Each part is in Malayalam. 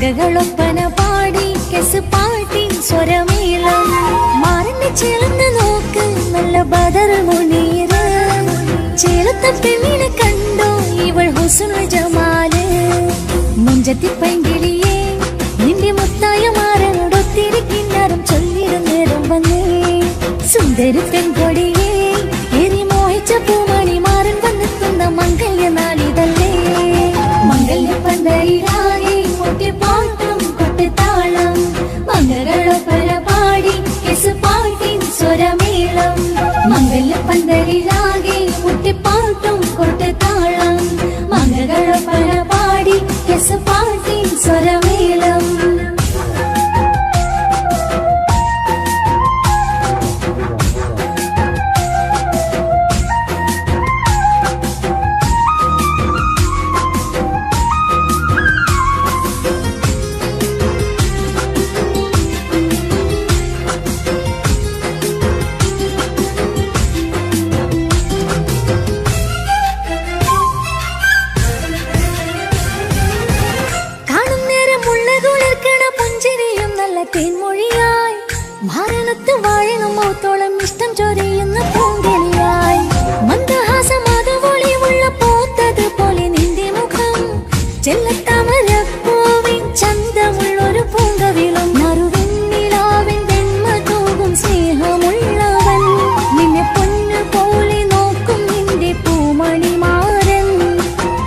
മംഗകളൊപ്പന പാടി കെസ് പാട്ടി സ്വരമേളം മാറിന്റെ ചേർന്ന് നോക്ക് നല്ല ബദർ മുനീറ് ചേലത്തെ പെണ്ണിനെ കണ്ടോ ഇവൾ ഹുസ്നുൽ ജമാല് മുഞ്ചത്തി പൈങ്കിളിയെ നിന്റെ മുത്തായ മാറനോടൊത്തിരി കിന്നാരം ചൊല്ലിടും നേരം വന്നേ സുന്ദരി പെൺകൊടിയെ എരി മോഹിച്ച പൂമണി മാറൻ വന്നെത്തുന്ന മംഗല്യ നാളിതല്ലേ മംഗല്യ പന്തലിലായി മുട്ടിപ്പാട്ടും കൊട്ടിത്താളം മംഗളൊപ്പന പാടി കെസ് പാട്ടി സ്വരമേളം മംഗല്യ പന്തലിലാകെ മുട്ടിപ്പാട്ടും കൊട്ടിത്താളം മംഗളൊപ്പന പാടി കെസ് പാട്ടി സ്വരമേളം തേൻമൊഴിയായി ഭാരതത്ത് വാഴണം മൗത്തോളം ഇഷ്ടം ചൊരിയുന്ന പൂങ്കിളിയായി മന്ദഹാസമാതവൊളിയുള്ള പോത്തത് പോലെ നിന്റെ മുഖം ചെല്ലത്താമരപ്പൂവിൻ ചന്തമുള്ളൊരു പൂങ്കവിളും നറുവെണ്ണിലാവിൻ വെണ്മ തൂകും സ്നേഹമുള്ളവൻ നിന്നെ പൊന്നു പോലെ നോക്കും നിന്റെ പൂമണി മാറൻ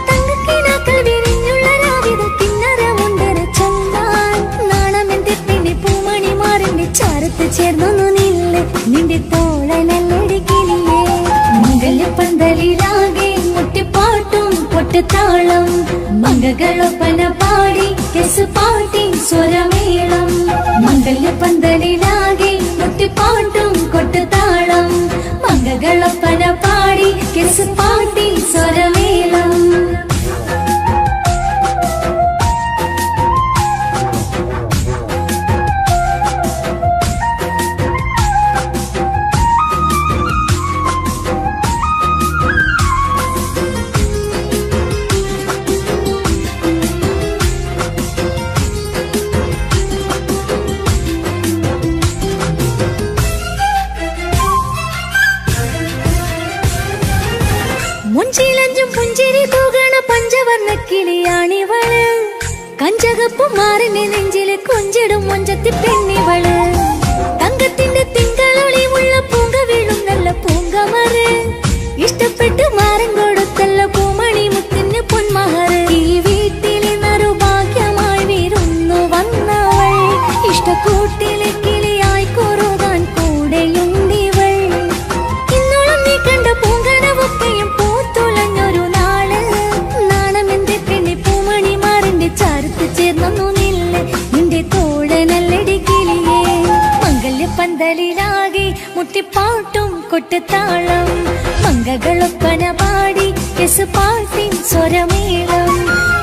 തങ്കക്കിനാക്കൾ വിരിഞ്ഞുള്ള രാവിലെ കിന്നരമുണ്ടര ചന്താൻ നാണമെന്റെ പൂമണി മാറിന്റെ ചാരത്ത് ചേർന്നു നില്ല് നിന്റെ തോളനല്ലടിക്കില്ലേ മംഗല്യ പന്തലിലാകെ മുട്ടിപ്പാട്ടും പൊട്ടുതാളം മംഗളൊപ്പന പാടി കെസ് പാട്ടി സ്വരമേളം മംഗല്യ പന്തലിലാകെ മുട്ടിപ്പാട്ടും കൊട്ടുതാളം മംഗളൊപ്പന പാടി കെസ് പാട്ടി സ്വരമേളം മുഞ്ചിലഞ്ചും പുഞ്ചിരി തൂകണ പഞ്ചവർണ്ണ കിളിയാണിവള് കഞ്ചകപ്പു മാറിന്റെ നെഞ്ചില് കൊഞ്ചിടും മൊഞ്ചത്തി പെണ്ണിവള് തങ്കത്തിന്റെ തിങ്കളൊളിവുള്ള പൂങ്ക വീഴും നല്ല പൂങ്കമറ് ഇഷ്ടപ്പെട്ട് മാറൻ കൊടുത്തല്ല പൂമണി മുത്തിന് പൊന്മഹറ് ഈ വീട്ടിലെ നറുഭാഗ്യമായി വീരുന്നു വന്നവൾ ഇഷ്ടക്കൂട്ടിലെ കിളിയായി കൊറുകാൻ കൂടെയുണ്ടിവൾ ഇന്നോളം നീ കണ്ട പൂങ്കനവൊക്കെയും പൂത്തുളഞ്ഞൊരു നാള് നാണമെന്റെ പെണ്ണെ പൂമണി മാറിന്റെ ചാരത്ത് ചേർന്നു നില്ല് നിന്റെ തോളനല്ലടി കിളിയേ മംഗല്യ പന്തലിലാകെ മുട്ടിപ്പാട്ടും കൊട്ടുതാളം മംഗളൊപ്പന പാടി കെസ് പാട്ടി സ്വരമേളം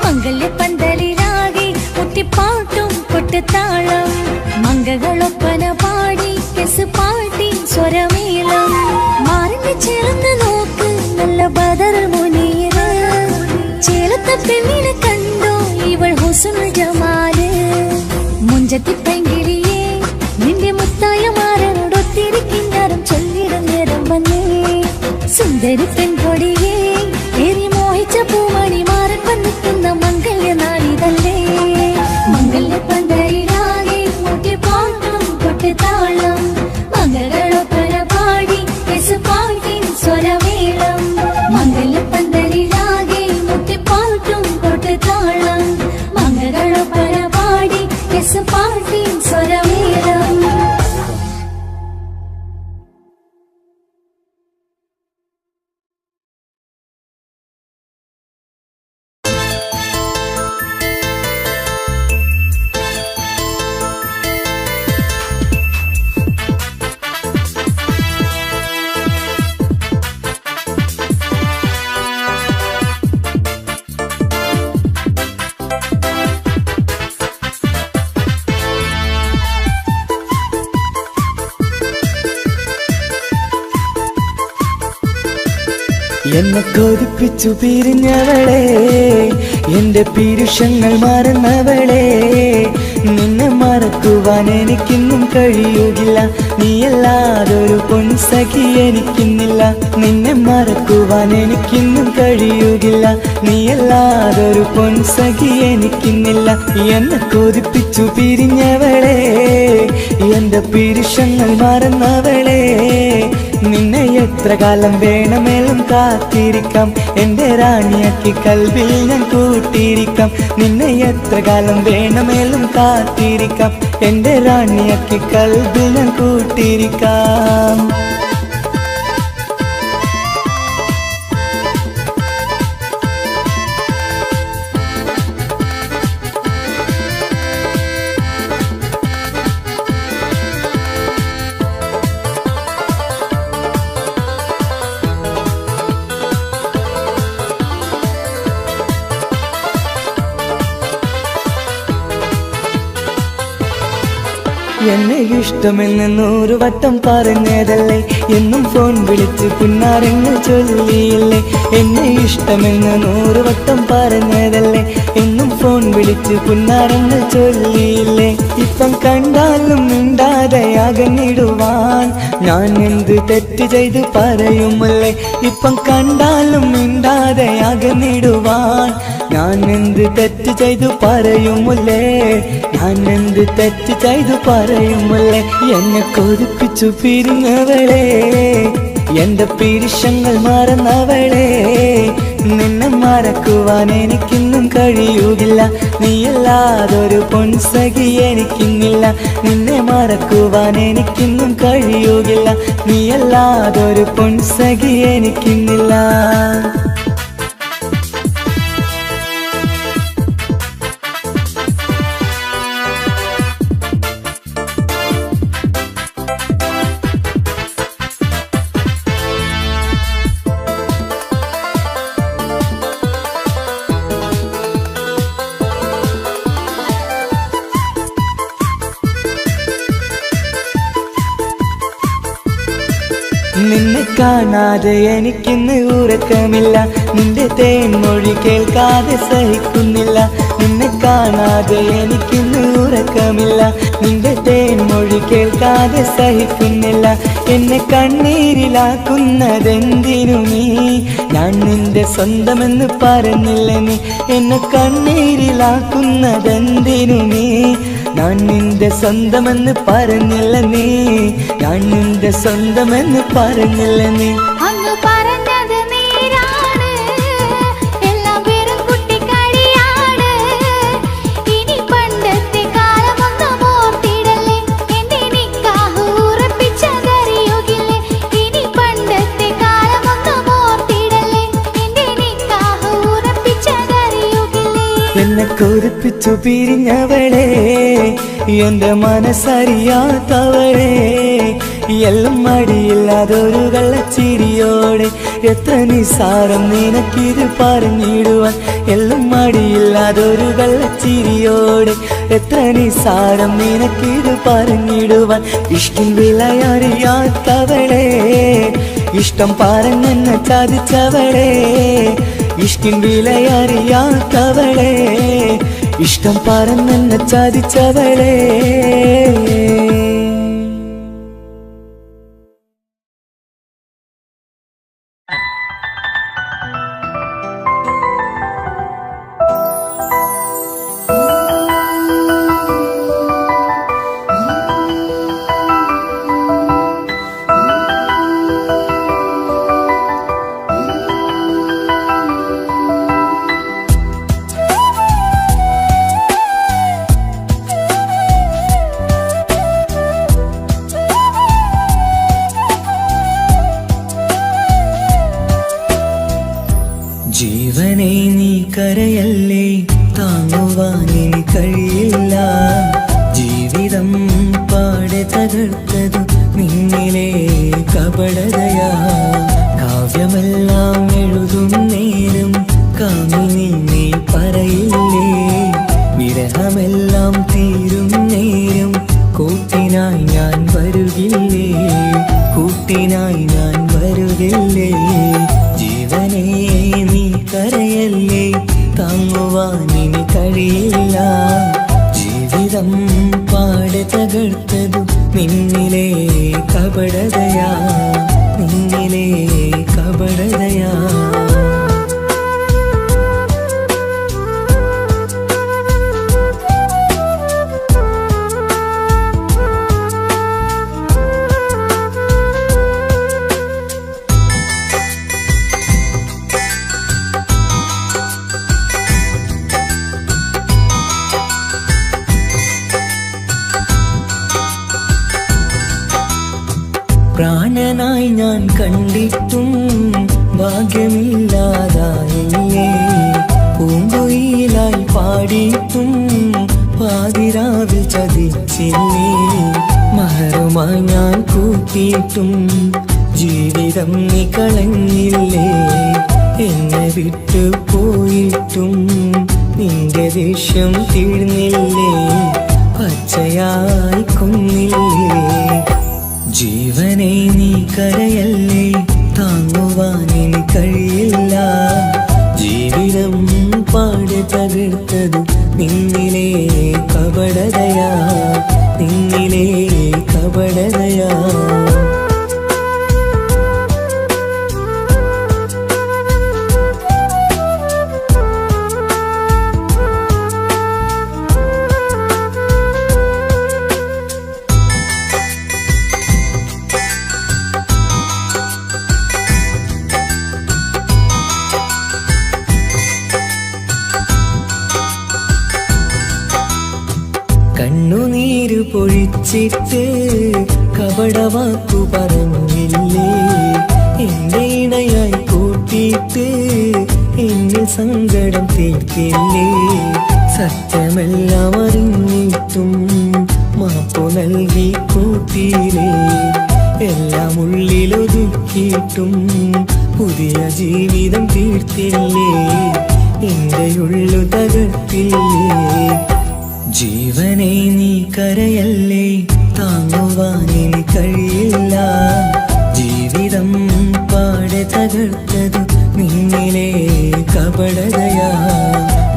മംഗല്യ പന്തലിലാകെ മുട്ടിപ്പാട്ടും കൊട്ടുതാളം മംഗളൊപ്പന പാടി കെസ് പാട്ടി സ്വരമേളം മാറിന്റെ ചേർന്ന് നോക്ക് നല്ല ബദർ മുനീറ് ചേലത്തെ പെണ്ണിനെ കണ്ടോ ഇവൾ ഹുസ്നുൽ ജമാല് മുഞ്ചത്തി പൈങ്കിളിയെ നിന്റെ മുത്തായ മാറനോടൊത്തിരി കിന്നാരം ചൊല്ലിടും നേരം വന്നേ സുന്ദരി പെൺകൊടിയെ എരി മോഹിച്ച പൂമണി മാറൻ വന്നെത്തുന്ന മംഗല്യ നാളിതല്ലേ മംഗല്യ പന്തലിലാകെ മുട്ടിപ്പാട്ടും കൊട്ടിത്താളം മംഗളൊപ്പന പാടി കെസ് പാട്ടി സ്വരമേളം മംഗല്യ പന്തലിലാകെ മുട്ടിപ്പാട്ടും കൊട്ടിത്താളം മംഗളൊപ്പന പാടി കെസ് പാട്ടി സ്വരമേളം എന്നെ കൊതിപ്പിച്ചു പിരിഞ്ഞവളെ, എന്റെ പീരുഷങ്ങൾ മറന്നവളെ, നിന്നെ മറക്കുവാൻ എനിക്കിന്നും കഴിയുകില്ല. നീയല്ലാതൊരു പൊൻസഖി എനിക്കിന്നില്ല. നിന്നെ മറക്കുവാൻ എനിക്കിന്നും കഴിയുകില്ല. നീയല്ലാതൊരു പൊൻസഖി എനിക്കിന്നില്ല. എന്നെ കൊതിപ്പിച്ചു പിരിഞ്ഞവളെ, എന്റെ പീരുഷങ്ങൾ മറന്നവളെ, നിന്നെ എത്ര കാലം വേണമെങ്കിലും കാത്തിരിക്കാം. എന്റെ റാണിയാക്കി കൽവിൽ ഞാൻ കൂട്ടിയിരിക്കാം. നിന്നെ എത്ര കാലം വേണമെങ്കിലും കാത്തിരിക്കാം. എന്റെ റാണിയാക്കി കൽവിൽ ഞാൻ കൂട്ടിയിരിക്കാം. എന്നെ ഇഷ്ടമെന്ന് 100 വട്ടം പറഞ്ഞതല്ലേ, എന്നും ഫോൺ വിളിച്ച് പുന്നാരങ്ങൾ ചൊല്ലിയില്ലേ. എന്നെ ഇഷ്ടമെന്ന് 100 വട്ടം പറഞ്ഞതല്ലേ, എന്നും ഫോൺ വിളിച്ച് പുന്നാരങ്ങൾ ചൊല്ലിയില്ലേ. ഇപ്പം കണ്ടാലും മിണ്ടാതെ അകന്നിടുവാൻ ഞാൻ എന്ത് തെറ്റ് ചെയ്ത് പറയുമല്ലേ. ഇപ്പം കണ്ടാലും മിണ്ടാതെ അകന്നിടുവാൻ ഞാൻ എന്ത് തെറ്റ് ചെയ്തു പറയുമല്ലേ. ഞാൻ എന്ത് തെറ്റ് ചെയ്തു പറയുമല്ലേ. എന്നെ കൊതിപ്പിച്ചു പിരിഞ്ഞവളെ, എന്റെ പീരുഷങ്ങൾ മറന്നവളെ, നിന്നെ മറക്കുവാൻ എനിക്കിന്നും കഴിയുകില്ല. നീയല്ലാതൊരു പൊൻസഖി എനിക്കിന്നില്ല. നിന്നെ മറക്കുവാൻ എനിക്കിന്നും കഴിയുകില്ല. നീയല്ലാതൊരു പൊൻസഖി എനിക്കിന്നില്ല. നിന്നെ കാണാതെ എനിക്കിന്ന് ഉറക്കമില്ല. നിന്റെ തേൻമൊഴി കേൾക്കാതെ സഹിക്കുന്നില്ല. നിന്നെ കാണാതെ എനിക്കിന്ന് ഉറക്കമില്ല. നിന്റെ തേൻമൊഴി കേൾക്കാതെ സഹിക്കുന്നില്ല. എന്നെ കണ്ണീരിലാക്കുന്നതെന്തിനു നീ? ഞാൻ നിന്റെ സ്വന്തമെന്ന് പറഞ്ഞില്ല നീ. എന്നെ കണ്ണീരിലാക്കുന്നതെന്തിനു നീ? ഞാൻ നിന്റെ സ്വന്തമെന്ന് പറഞ്ഞില്ല നീ. ഞാൻ നിന്റെ സ്വന്തമെന്ന് പറഞ്ഞില്ല നീ. അങ്ങ് പറഞ്ഞത് നേരാണ്, എല്ലാം വെറും കുട്ടിക്കളിയാണ്. ഇനി പണ്ടത്തെ കാലമൊന്നും ഓർത്തിടല്ലേ, എന്റെ നിക്കാഹ് ഉറപ്പിച്ചതറിയുകില്ലേ. ഇനി പണ്ടത്തെ കാലമൊന്നും ഓർത്തിടല്ലേ, എന്റെ നിക്കാഹ് ഉറപ്പിച്ചതറിയുകില്ലേ. എന്നെ കൊതിപ്പിച്ചു പിരിഞ്ഞവളെ, എന്റെ മനസ്സറിയാത്തവളെ, എല്ലാം മടിയില്ലാതൊരു കള്ളച്ചിരിയോടെ. എത്ര നിസാരം നിനക്കിത് പറഞ്ഞിടുവാൻ. എല്ലാം മടിയില്ലാതൊരു കള്ളച്ചിരിയോടെ. എത്ര നിസാരം നിനക്കിത് പറഞ്ഞിടുവാൻ. ഇഷ്ടം വിലയറിയാത്തവളെ, ഇഷ്ടം പറഞ്ഞെന്നെ ചതിച്ചവളെ. ഇഷ്ടം വിലയറിയാത്തവളെ, ഇഷ്ടം പറഞ്ഞെന്നെ ചതിച്ചവളെ. ജീവനെ നീ കരയല്ലേ, താങ്ങുവാനിനി കഴിയില്ല. ജീവിതം പാടെ തകർത്തതു നിന്നിലെ കപടതയാ. കാവ്യമെല്ലാം എഴുതും നേരം കാമിനി നീ പറയില്ലേ. വിരഹമെല്ലാം തീരും നേരം കൂട്ടിനായി ഞാൻ വരുകില്ലേ. കൂട്ടിനായി ഞാൻ വരുകില്ലേ. ജീവനെ കരയല്ലേ, താങ്ങുവാനിനി കഴിയില്ല. ജീവിതം പാടെ തകർത്തതു നിന്നിലെ കപടതയാ, നിന്നിലെ കപടതയാ. പ്രാണനായി ഞാൻ കണ്ടിട്ടും ഭാഗ്യമില്ലാതായില്ലേ, പൂങ്കുയിലായി പാടിയിട്ടും പാതിരാവിൽ ചതിച്ചില്ലേ. മഹറുമായി ഞാൻ കൂട്ടിയിട്ടും ജീവിതം നീ കളഞ്ഞില്ലേ. എന്നെ വിട്ടു പോയിട്ടും നിന്റെ ദേഷ്യം തീർന്നില്ലേ, പച്ചയായി കൊന്നില്ലേ. ജീവനെ നീ കരയല്ലേ, താങ്ങുവാനിനി കഴിയില്ല. ജീവിതം പാടെ തകർത്തതു നിന്നിലെ കപടതയാ, നിന്നിലെ കപടതയാ. കണ്ണുനീര് പൊഴിച്ചിട്ട് കപടവാക്കു പറഞ്ഞില്ലേ. എന്റെ ഇണയായി കൂട്ടിയിട്ട് എന്നിൽ സങ്കടം തീർക്കില്ലേ. സത്യമെല്ലാം അറിഞ്ഞിട്ടും മാപ്പു നൽകി കൂട്ടിയില്ലേ. എല്ലാം ഉള്ളിലൊതുക്കിയിട്ടും പുതിയ ജീവിതം തീർത്തില്ലേ. എന്റെ ഉള്ളു തകർത്തില്ലേ. ജീവനെ നീ കരയല്ലേ, താങ്ങുവാനിനി കഴിയില്ല. ജീവിതം പാടെ തകർത്തതു നിന്നിലെ കപടതയാ.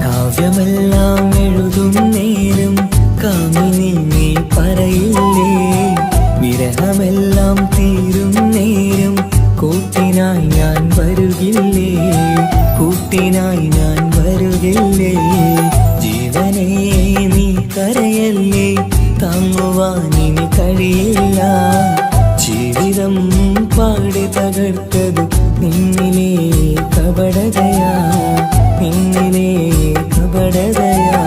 കാവ്യമെല്ലാം എഴുതും നേരം കാമിനി നീ പറയില്ലേ. വിരഹമെല്ലാം തീരും നേരം കൂട്ടിനായി ഞാൻ വരുകില്ലേ, കൂട്ടിനായി ഞാൻ വരുകില്ലേ. ജീവനെ നീ കരയല്ലേ, താങ്ങുവാനിനി കഴിയില്ല. ജീവിതം പാടെ തകർത്തതു നിന്നിലെ കപടതയാ, നിന്നിലെ കപടതയാ.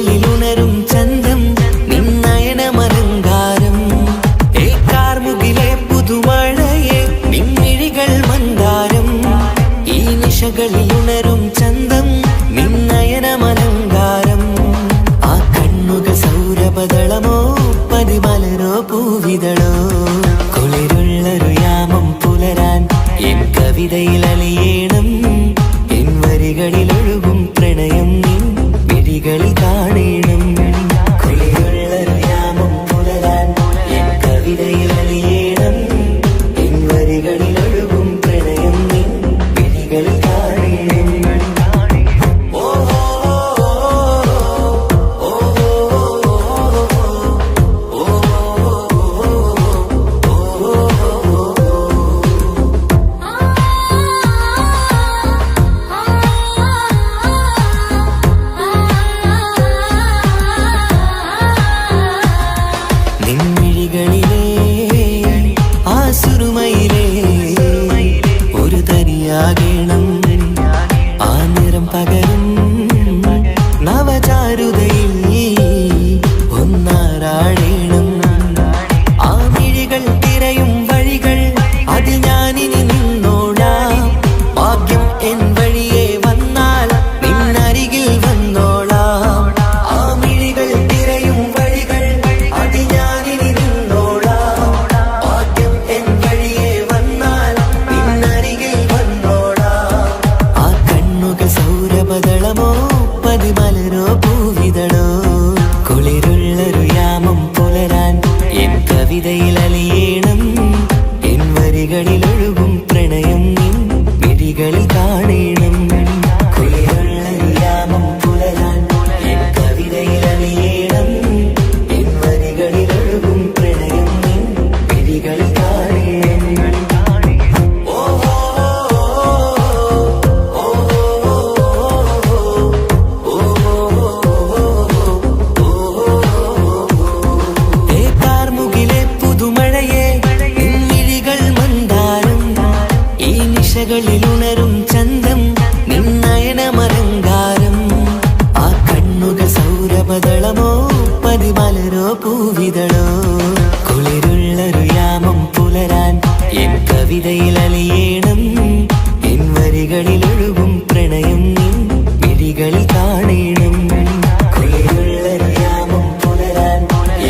ിലുണരും ചന്തം നിന്നയനമലങ്കാരം. കാർമുകിലെ പുതുമഴയെ നിൻമിഴികൾ മന്ദാരം. ഈ നിശകളിലുണരും ചന്തം നിന്നയനമലങ്കാരം. ആ കണ്ണുകൾ സൗരഭദളമോ പതിമലരോ പൂവിതളോ. കുളിരുള്ളൊരു യാമം പുലരാൻ എൻ കവിതയിൽ അലിയേണം. എൻ വരികളിലൊഴുകും പ്രണയം നിൻ മിഴികളിൽ കാണേണം. കുളിരുള്ളൊരു യാമം പുലരാൻ എൻ കവിതയിൽ അലിയേണം. എൻ വരികളിലൊഴുകും പ്രണയം നിൻ മിഴികളിൽ കാണേണം. തരിയാകണം ആ നിറം പകരും നവചാരുതയിൽ ഒന്നാറാടേണം ആ മിഴികൾ തിരയും വഴികൾ അതിൽ ഞാനിനി നിന്നോളാം ഭാഗ്യം എൻ വഴിയെ വന്നാൽ നിന്നരികിൽ വന്നോളാം ആ മിഴികൾ തിരയും വഴികൾ അതിൽ ഞാനിനി നിന്നോളാം ഭാഗ്യം എൻ വഴിയെ വന്നാൽ നിന്നരികിൽ വന്നോളാം ആ കണ്ണുകൾ സൗരഭദളമോ പതിമലരോ പൂവിതളോ കുളിരുള്ളൊരു യാമം പുലരാൻ എൻ കവിതയിൽ അലിയേണം എൻ വരികളിൽ ഒഴുകും പ്രണയം നിൻ മിഴികളിൽ കാണേണം കുളിരുള്ളൊരു യാമം പുലരാൻ എൻ കവിതയിൽ അലിയേണം എൻ വരികളിൽ ഒഴുകും പ്രണയം നിൻ മിഴികളിൽ കാണേണം കാർമുകിലെ പുതുമഴയെ നിൻമിഴികൾ മന്ദാരം ഈ നിശകളിൽ ഉണരും ചന്തം നിന്നയനമലങ്കാരം ആ കണ്ണുകൾ സൗരഭദളമോ പതിമലരോ പൂവിതളോ കുളിരുള്ളൊരു യാമം പുലരാൻ എൻ കവിതയിൽ അലിയേണം എൻ വരികളിൽ ഒഴുകും പ്രണയം നിൻ മിഴികളിൽ കാണേണം കുളിരുള്ളൊരു യാമം പുലരാൻ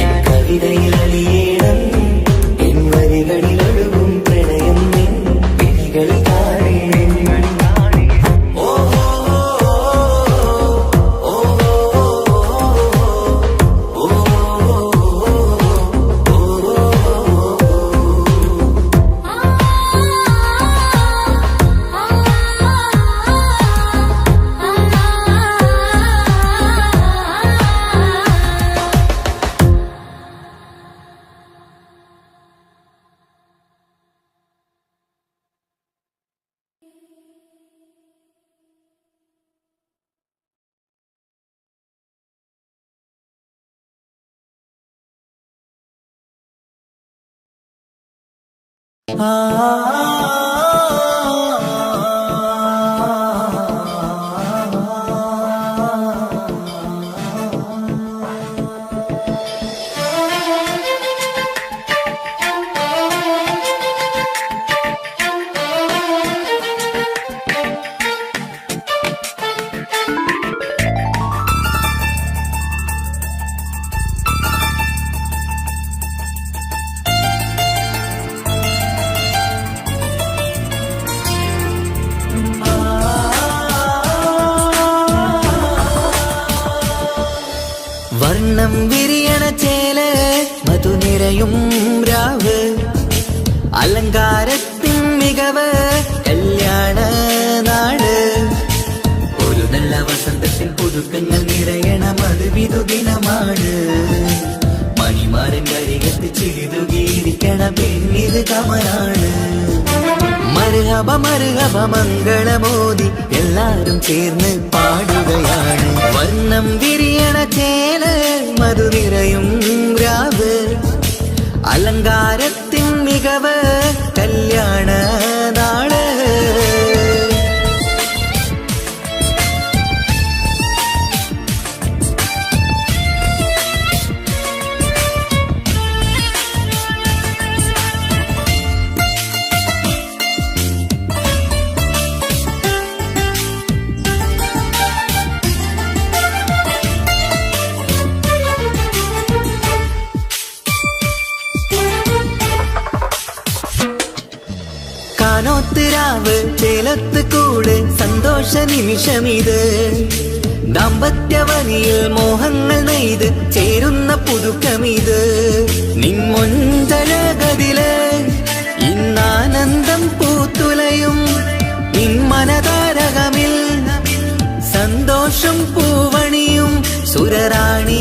എൻ കവിതയിൽ അലിയേണം എൻ വരികളിൽ ഒഴുകും പ്രണയം നിൻ മിഴികളിൽ കാണേണം വർണ്ണം വിരിയണ ചേല് മധുനിരയും രാവ് അലങ്കാരത്തിൻ മികവ് കല്യാണ നാട് ഒരു നല്ല വസന്തത്തിൽ പുതുക്കങ്ങൾ നിറയണ മധുവിധു ദിനമാണ് മണിമാരൻ കരികത്ത് ചിരിതുകീരിക്കണ പെണ്ണിത് കമലാണ് മർഹബ മർഹബ മംഗളമോദി എല്ലാരും ചേർന്ന് പാടുകയാണ് വർണ്ണം വിരിയണ ചേല് മധുനിരയും രാവ് അലങ്കാരത്തിൻ മികവ് കല്യാണ നാള് കാനോത്തിരാവ് ചേലത്ത് കൂട് സന്തോഷ നിമിഷമിത് ദാമ്പത്യവനിയിൽ മോഹങ്ങൾ നെയ്ത് ചേരുന്ന പുതുക്കമിത് നിൻമൊഞ്ചഴകതില് ഇന്നാനന്ദം പൂത്തുലയും നിൻമനതാരകമിൽ സന്തോഷം പൂവണിയും സുരറാണി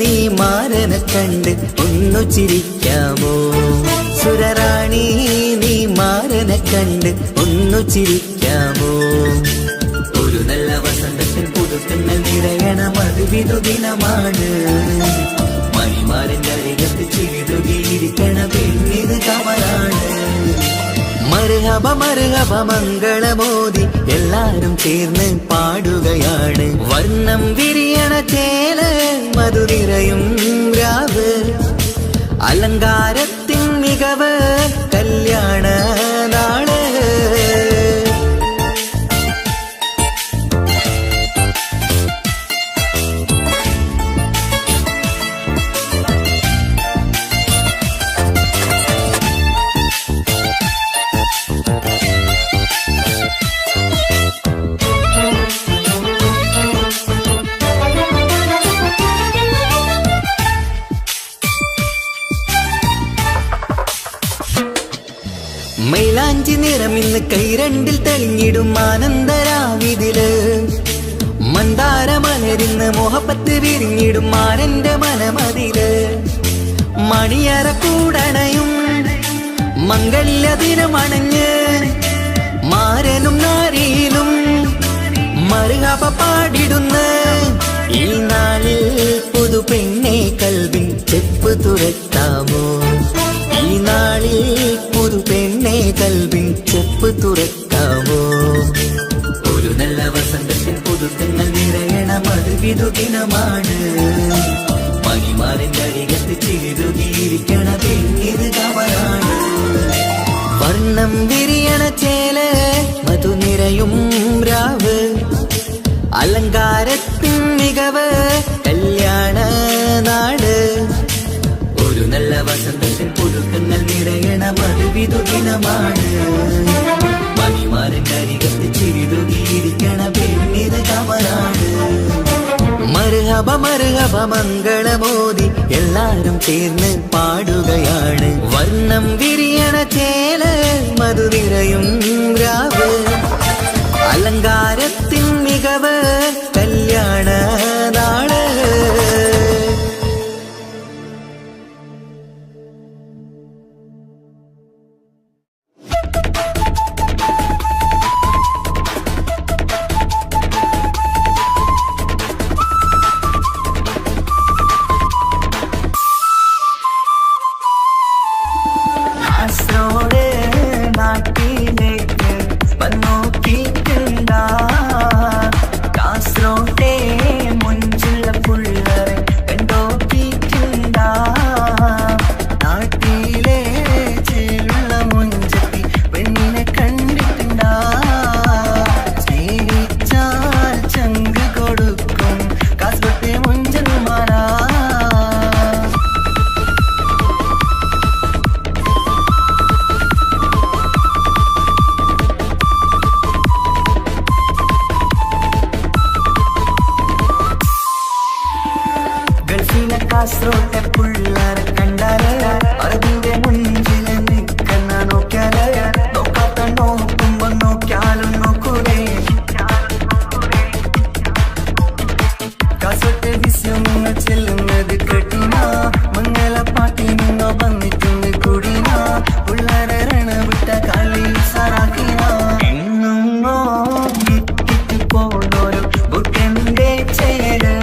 നീ മാരനെ കണ്ട് ഒന്നു ചിരിക്കാമോ സുരറാണി നീ മാരനെ കണ്ട് ഒന്നു ചിരിക്കാമോ ഒരു നല്ല വസന്തത്തിൽ പുതുക്കുന്ന നിറയണ മധുവിധു ദിനമാണ് മണിമാരൻ അരികത്ത് ചിരിതുകീരിക്കണ പെണ്ണിത് കമലാണ് മർഹബ മർഹബ മർഹബ മംഗളമോദി എല്ലാരും ചേർന്ന് പാടുകയാണ്. വർണ്ണം വിരിയണ ചേല മധുനിറയും രാവ്, അലങ്കാരത്തിൻ മികവ് കല്യാണ നാള്. മൈലാഞ്ചി നിറമിന്ന് കൈരണ്ടിൽ തെളിഞ്ഞിടും ആനന്ദരാവിതില്, മന്ദാരമലരിന്ന് മോഹപ്പത്ത് വിരിഞ്ഞിടും മാനന്റെ മനമതില്. മണിയറ കൂടണയും മംഗല്യദിനമണഞ്ഞ് മാരനും നാരിയിലും മർഹബ പാടിടുന്ന ഈ നാളിൽ പുതു പെണ്ണെ കൽവിൻ ചെപ്പ് തുറക്കാമോ? ഈ നാളിൽ പുതു പെണ്ണെ കൽവിൻ ചെപ്പ് തുറക്കാമോ? ഒരു നല്ല വസന്തത്തിൽ പുതുക്കങ്ങൾ നിറയണ മധുവിധുദിനമാണ്. മണിമാറിന്റെ അരികത്ത് ചിരുകിയിരിക്കണ പെണ്ണിത് കമലാണ്. വർണ്ണം വിരിയണ ചേല മധുനിറയും രാവ്, അലങ്കാരത്തിൻ മികവ് കല്യാണ നാട്. ഒരു നല്ല വസന്തത്തിൽ പുതുക്കങ്ങൾ നിറയണ മധുവിധുദിനമാണ്. മണിമാറിന്റെ അരികത്ത് ചിരുകിയിരിക്കണ പെണ്ണിത് കമലാണ്. മർഹബ മർഹബ മംഗളമോദി എല്ലാരും ചേർന്ന് പാടുകയാണ്. വർണ്ണം വിരിയണ ചേല മധുനിറയും രാവ്, അലങ്കാരത്തിൻ മികവ് കല്യാണ നാള്. കാസറോട്ടെ പുള്ളാരെ കണ്ടാല് അതിന്റെ മുഞ്ചില് നിൽക്കുന്ന നോക്കിയാല് നോക്കാത്ത നോക്കുമ്പോ നോക്കിയാലും നോക്കൂലേ. കാസറോട്ടെ വിസ്യം നിങ്ങൾ ചെല്ലുന്നത് കേട്ടിനാ, മംഗളപ്പാട്ടി നിന്നോ വന്നിട്ടുണ്ട് കൂടിനാ, പുള്ളാരെ രണവിട്ട കളി സാറാക്കിനാ. എന്നും ഇട്ടിട്ട് പോണോരോ ബുക്കന്റെ ചേര്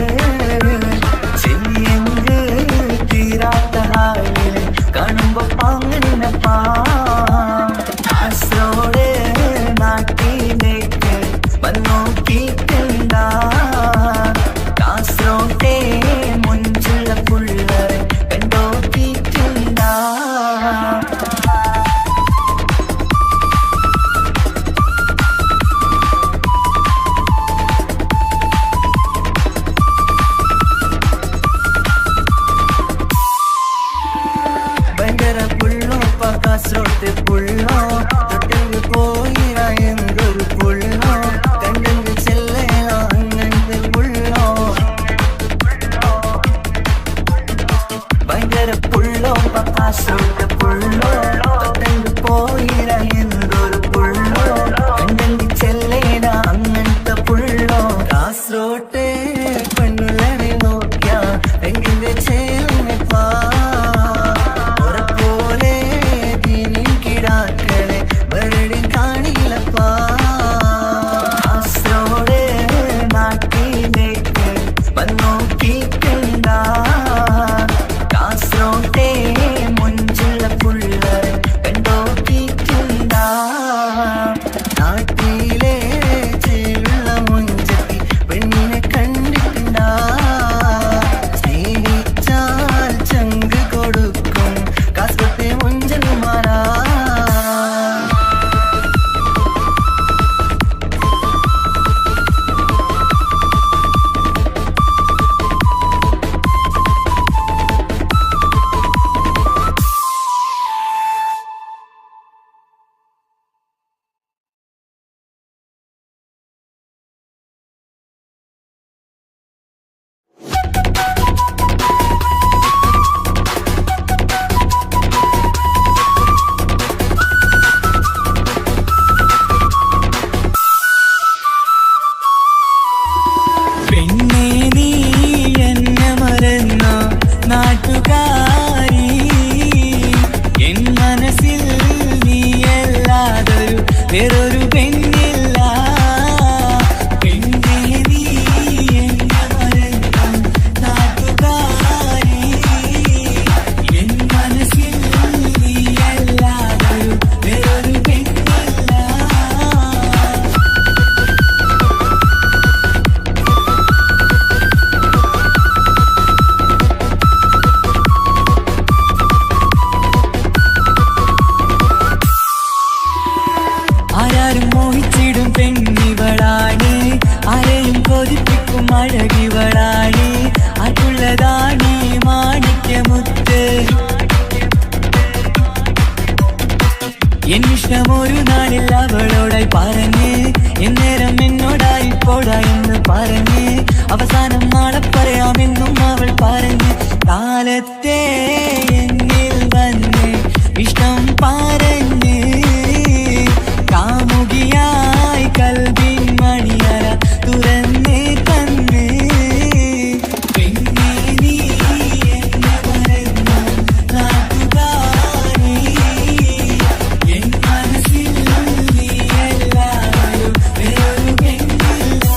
കാണുമ്പോ പാങ്ങനപ്പാ. കാസറോട് നാട്ടിലേക്ക് വന്നോക്കിട്ടുണ്ട, കാസറോട്ടെ മുഞ്ചുള്ള പുള്ളരെ കണ്ടോക്കിട്ടുണ്ട. കാസറോട്ട് പുള്ളോ തൊട്ടെങ്കിൽ പോയിര എന്തൊരു പുള്ളോ, കണ്ടെങ്കിൽ ചെല്ലലോ അങ്ങനത്തെ പുള്ളോ. ഭയങ്കര പുള്ളോ കാസറോട്ട് പുള്ളോ, തൊട്ടെങ്കിൽ പോയിര എന്തൊരു പുള്ളോ, കണ്ടെങ്കിൽ ചെല്ലല അങ്ങനത്തെ പുള്ളോ. കാസറോട്ടെ പെണ്ണുള്ളരെ നോക്കിയ എങ്കിന്റെ ചേലപ്പാ കാസറോട്ടെ മുഞ്ചുള്ള പുള്ളരെ എന്നിഷ്ടം ഒരു നാളിൽ അവളോടായി പറഞ്ഞ് എന്നേരം എന്നോടായി പോടാ എന്ന് പറഞ്ഞ് അവസാനം നാളെ പറയാമെന്നും അവൾ പറഞ്ഞ് കാലത്തെ എന്നിൽ വന്ന് ഇഷ്ടം പറഞ്ഞ് കാമുകിയായി കൽവിൻ മണിയറ തുറന്ന് തന്ന് പിന്നെ നീ എന്നെ മറന്നു നാട്ടുകാരി എൻ മനസ്സിൽ നീ എല്ലാവരും വേറൊരു പെണ്ണില്ല.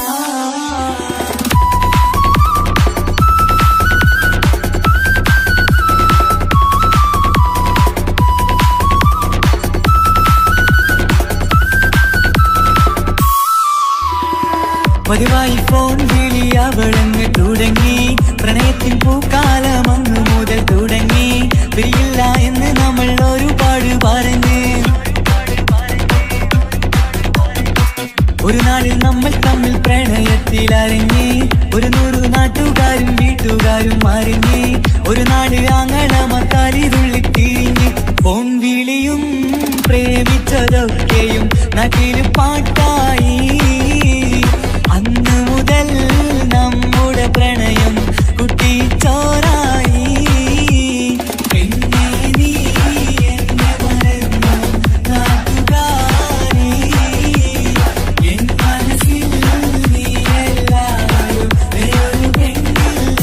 പതിവായി ഫോൺ വിളി അവളങ്ങ് തുടങ്ങി പ്രണയത്തിൻ പൂക്കാലം അന്ന് മുതൽ തുടങ്ങി പിരിയില്ല എന്ന് നമ്മൾ ഒരുപാട് പറഞ്ഞ് ഒരു നാളിൽ നമ്മൾ തമ്മിൽ പ്രണയത്തിൽ അറിഞ്ഞ് 100 നാട്ടുകാരും വീട്ടുകാരും അറിഞ്ഞ് ഒരു നാട് ആങ്ങളമക്കാലിതുള്ളി തിരിഞ്ഞ് ഫോൺ വിളിയും പ്രേമിച്ചതൊക്കെയും നാട്ടിൽ പാട്ടായി അന്ന് മുതൽ നമ്മുടെ പ്രണയം കുട്ടിച്ചോറായി പിന്നെ നീ എന്നെ മറന്നു നാട്ടുകാരി എൻ മനസ്സിൽ നീ എല്ലാവരും വേറൊരു പെണ്ണില്ല.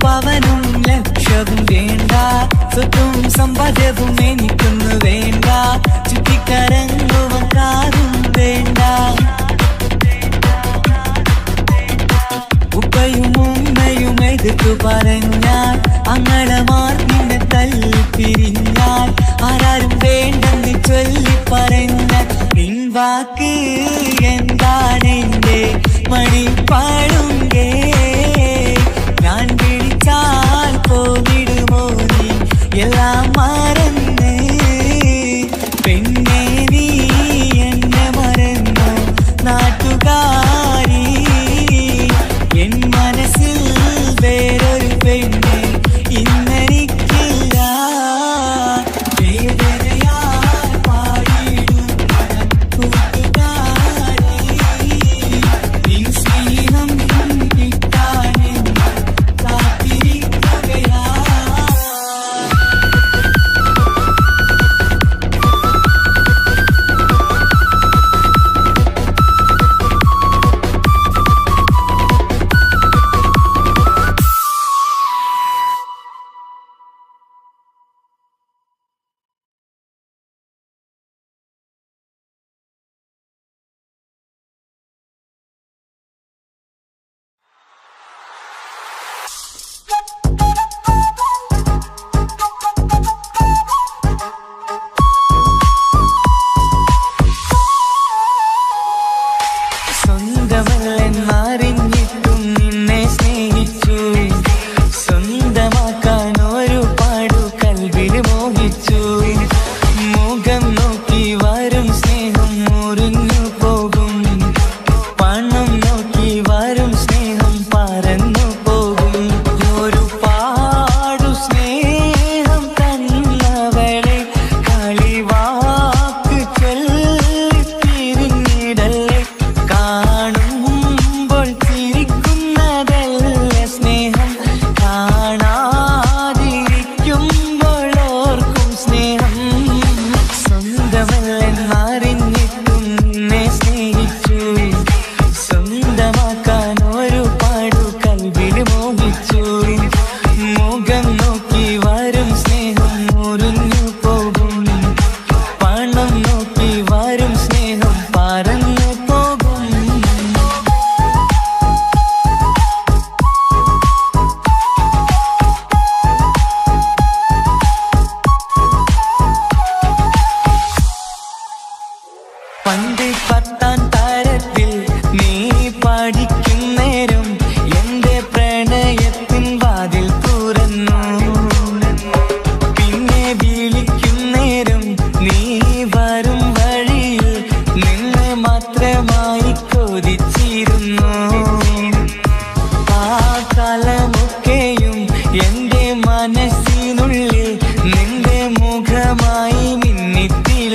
പവനും ലക്ഷവും വേണ്ട സ്വത്തും സമ്പാദ്യവും എനിക്കൊന്നു വേണ്ട ചുറ്റിക്കറങ്ങുവാൻ കാറും വേണ്ട ഉപ്പയും ഉമ്മയും എതിർത്തു പറഞ്ഞാൽ അങ്ങളമാർ നിന്നെ തല്ലി പിരിഞ്ഞാൽ ആരാരും വേണ്ടെന്ന് ചൊല്ലി പറഞ്ഞാൽ പിൻവാക്ക് എന്താണെന്റെ മണിപ്പാടുങ്കേ ഞാൻ വിളിച്ചാൽ പോവിടുമോ നീ എല്ലാം മറന്ന് പിന്നെ നീ എന്നെ മറന്നു നാട്ടുകാരി എൻ മനസ്സിൽ വേറൊരു പെണ്ണ് ഇന്നെനിക്കില്ല വേദനയാൽ പാടിയിടുന്ന കൂട്ടുകാരി നിൻ സ്നേഹം കിട്ടാനെന്ന് കാത്തിരിക്കുകയാ.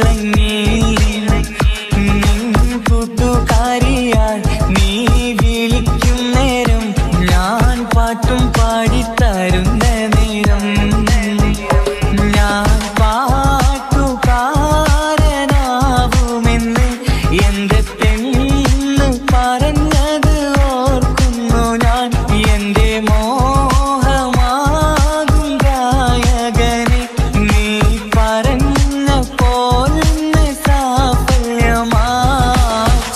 തിളങ്ങി കൂട്ടുകാരിയായി നീ വിളിക്കും നേരം ഞാൻ പാട്ടും പാടിത്തരുന്ന നേരം ഞാൻ പാട്ടുകാരനാവുമെന്ന് എന്റെ പെണ്ണ് പറഞ്ഞത് ഓർക്കുന്നു ഞാൻ എന്റെ മോഹമാകും ഗായകനെ നീ പറഞ്ഞ പോലെന്ന് സാഫല്യമാ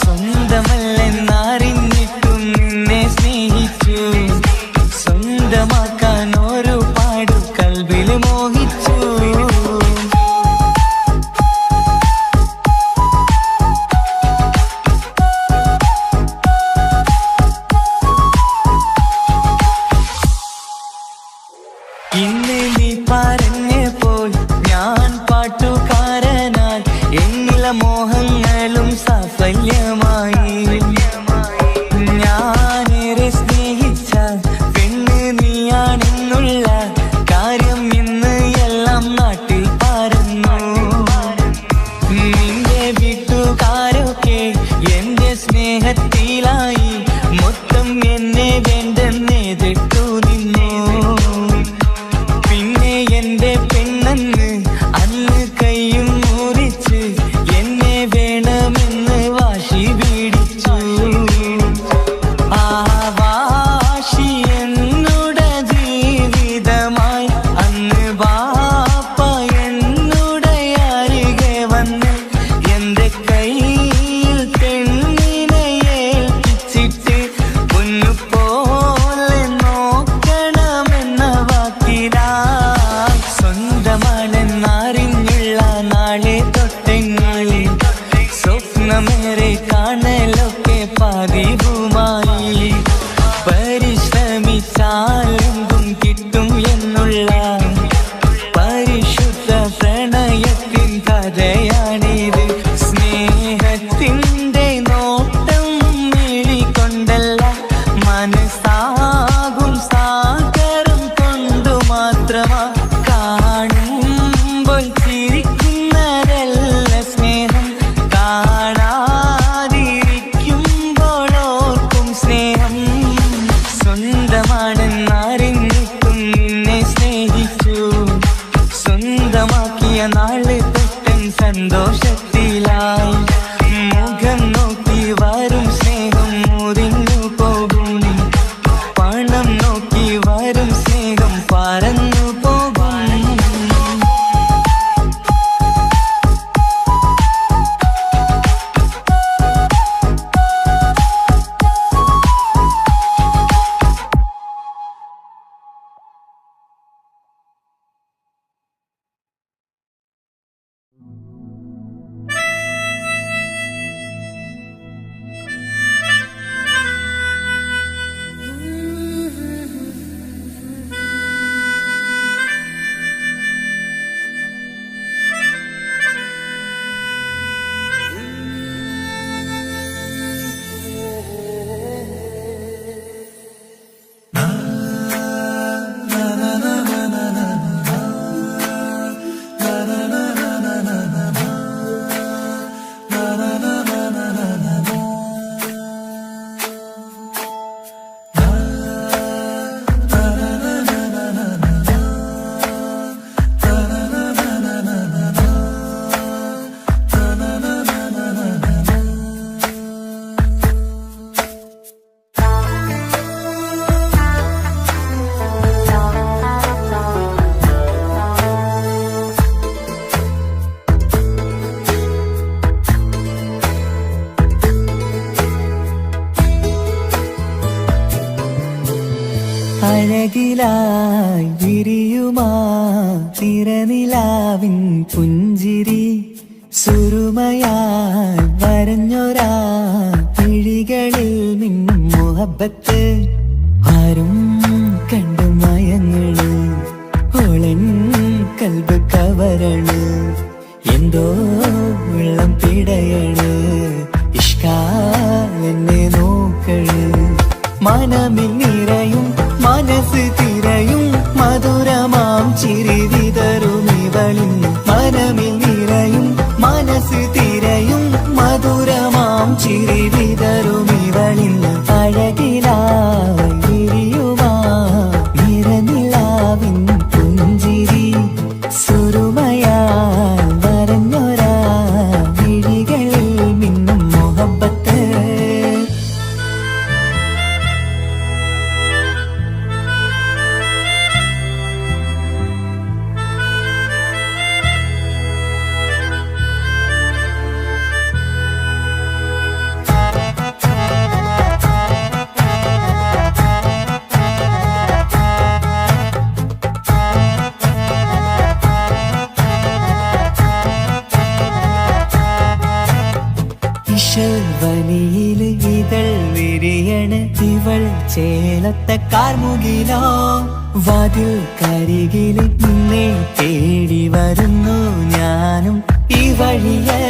സ്വന്തമല്ലെന്നറിഞ്ഞിട്ടും നിന്നെ സ്നേഹിച്ചു സ്വന്തമാക്കാൻ ഒരുപാട് കൽബിൽ മോഹിച്ചു ഇന്ന് നീ പറഞ്ഞപ്പോൾ ഞാൻ പാട്ടുകാരനായി എന്നിലെ മോഹങ്ങളും സാഫല്യമായി ഞാനേറെ സ്നേഹിച്ച പെണ്ണ് നീയാണെന്നുള്ള കാര്യം ഇന്ന് എല്ലാം നാട്ടിൽ പറഞ്ഞു നിന്റെ വീട്ടുകാരൊക്കെ എന്റെ സ്നേഹത്തിലായി മൊത്തം എന്നെ വേണ്ടെന്നെതിർത്തു നിന്നു പിന്നെ എന്റെ പെണ്ണെന്ന് അന്ന് കൈയും മുറിച്ച് എന്നെ വേണമെന്ന് വാശി പിടിച്ചു ആ വാശി എന്നുടെ ജീവിതമായി അന്ന് ബാപ്പ എന്നുടെ അരികെ വന്ന് എന്റെ കയ്യിൽ പെണ്ണിനെ ഏൽപ്പിച്ചിട്ട് പൊന്നുപോലെ നോക്കണമെന്ന വാക്കിലാ സ്വന്തമാണെന്നറിഞ്ഞുള്ള നാളെ തൊട്ടെങ്ങാളി സ്വപ്നമേറെ കാണലൊക്കെ പതിവുമായി പരിശ്രമിച്ചാലെന്തും കിട്ടും എന്നുള്ള പരിശുദ്ധ പ്രണയത്തിൻ കഥയാണിത് സ്നേഹത്തിൻ്റെ നോട്ടം മിഴികൊണ്ടല്ല മനസ്സാകും സാഗരം കൊണ്ടു മാത്രമാ കാണുമ്പോൾ ചിരിക്കുന്നതല്ല സ്നേഹം കാണാതിരിക്കുമ്പോൾ ഓർക്കും സ്നേഹം സ്വന്തമാണെന്നറിഞ്ഞിട്ടും നിന്നെ സ്നേഹിച്ചു സ്വന്തമാക്കിയ നാള് തൊട്ടൻ സന്തോഷത്തിലായി മുഖം നോക്കി വരും സ്നേഹം മുറിഞ്ഞു പോകും പണം നോക്കി വരും സ്നേഹം പറന്നു പോകും അഴകിലായി വിരിയുമാ തിരനിലാവിൻ പുഞ്ചിരി സുരുമയായി വരഞ്ഞൊരാ കിഴികളിൽ മിന്നും മുഹബത്ത് ആരും കണ്ടു മയങ്ങള് ഓളൻ കൽബ് കവരണ് എന്തോ വെള്ളം പിടയണ് ഇഷ്കാലെന്നെ നോക്കള് മനമിൽ നിറയും മനസ്സ് തിരയും മധുരമാം ചിരി വിതറും ഇവളിൻ മനമിൽ നിറയും ഇശൽവനിയില് ഇതൾ വിരിയണ് ഇവൾ ചേലത്ത കാർമുകിലോ വാതിൽ കരികില് നിന്നെ തേടി വരുന്നു ഞാനും ഈ വഴിയെ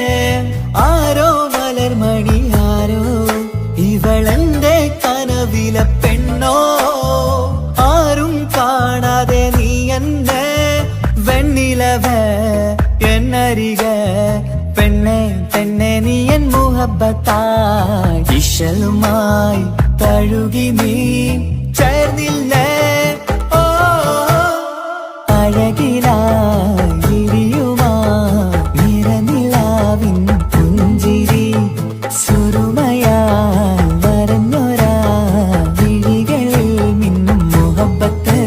ആരോ മലർമണി ആരോ ഇവളെന്റെ കനവിലെ പെണ്ണോ ആരും കാണാതെ നീ എന്നെ വെണ്ണിലവ എന്നരിക പെണ്ണെ പെണ്ണെ നീ എൻ മുഹബത്തായി ഇശലുമായി തഴുകി നീ ചേർന്നില്ലേ ഓ അഴകിലായി വിരിയുമാ നിറനിലാവിൻ പുഞ്ചിരി സുറുമയാൽ വരഞ്ഞൊരാ വിഴികളിൽ മിന്നും മുഹബത്ത്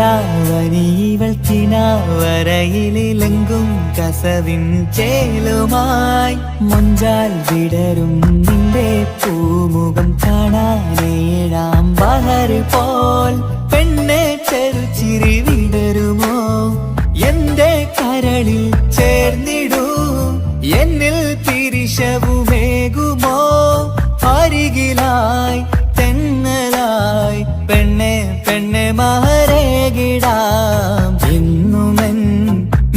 നിലാവനിവൾ കിനാവരയിലെങ്കും കസവിൻ ചേലുമായി മുഞ്ചാൽ വിടരും നിന്റെ പൂമുഖം കാണാനേഴാം ബഹർ പോൽ പെണ്ണെ ചെറുചിരി വിടരുമോ എന്റെ കരളിൽ ചേർന്നിടൂ എന്നിൽ തിരിശവുമേകുമോ അരികിലായി തെന്നലായി പെണ്ണെ പെണ്ണെ മഹരേകിടാം എന്നുമെൻ